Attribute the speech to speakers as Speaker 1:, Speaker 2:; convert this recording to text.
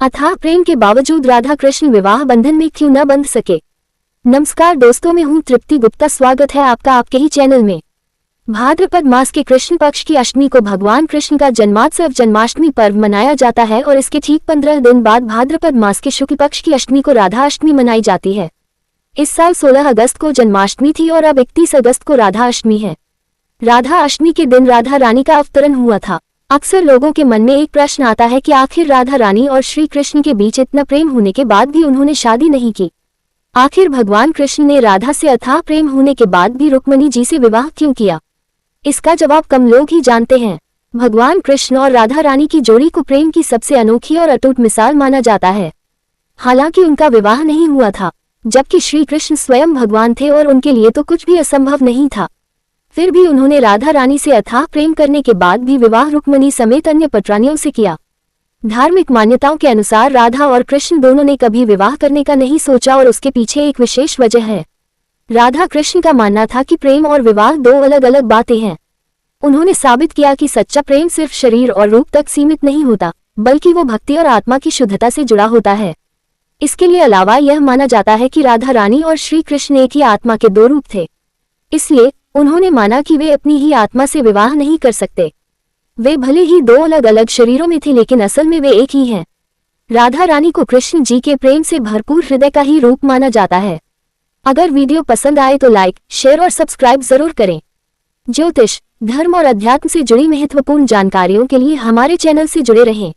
Speaker 1: अथाह प्रेम के बावजूद राधा कृष्ण विवाह बंधन में क्यों न बंध सके। नमस्कार दोस्तों, मैं हूं तृप्ति गुप्ता। स्वागत है आपका आपके ही चैनल में। भाद्रपद मास के कृष्ण पक्ष की अष्टमी को भगवान कृष्ण का जन्मोत्सव जन्माष्टमी पर्व मनाया जाता है और इसके ठीक 15 दिन बाद भाद्रपद मास के शुक्ल पक्ष की अष्टमी को राधा अष्टमी मनाई जाती है। इस साल 16 अगस्त को जन्माष्टमी थी और अब 31 अगस्त को राधा अष्टमी है। राधा अष्टमी के दिन राधा रानी का अवतरण हुआ था। अक्सर लोगों के मन में एक प्रश्न आता है कि आखिर राधा रानी और श्री कृष्ण के बीच इतना प्रेम होने के बाद भी उन्होंने शादी नहीं की। आखिर भगवान कृष्ण ने राधा से अथाह प्रेम होने के बाद भी रुक्मिणी जी से विवाह क्यों किया? इसका जवाब कम लोग ही जानते हैं। भगवान कृष्ण और राधा रानी की जोड़ी को प्रेम की सबसे अनोखी और अटूट मिसाल माना जाता है। हालांकि उनका विवाह नहीं हुआ था, जबकि श्री कृष्ण स्वयं भगवान थे और उनके लिए तो कुछ भी असंभव नहीं था। फिर भी उन्होंने राधा रानी से अथाह प्रेम करने के बाद भी विवाह रुक्मिणी समेत अन्य पटरानियों से किया। धार्मिक मान्यताओं के अनुसार राधा और कृष्ण दोनों ने कभी विवाह करने का नहीं सोचा और उसके पीछे एक विशेष वजह है। राधा कृष्ण का मानना था कि प्रेम और विवाह दो अलग अलग बातें हैं। उन्होंने साबित किया कि सच्चा प्रेम सिर्फ शरीर और रूप तक सीमित नहीं होता, बल्कि वो भक्ति और आत्मा की शुद्धता से जुड़ा होता है। इसके लिए अलावा यह माना जाता है कि राधा रानी और श्री कृष्ण एक ही आत्मा के दो रूप थे। इसलिए उन्होंने माना कि वे अपनी ही आत्मा से विवाह नहीं कर सकते। वे भले ही दो अलग अलग शरीरों में थे, लेकिन असल में वे एक ही हैं। राधा रानी को कृष्ण जी के प्रेम से भरपूर हृदय का ही रूप माना जाता है। अगर वीडियो पसंद आए तो लाइक, शेयर और सब्सक्राइब जरूर करें। ज्योतिष, धर्म और अध्यात्म से जुड़ी महत्वपूर्ण जानकारियों के लिए हमारे चैनल से जुड़े रहें।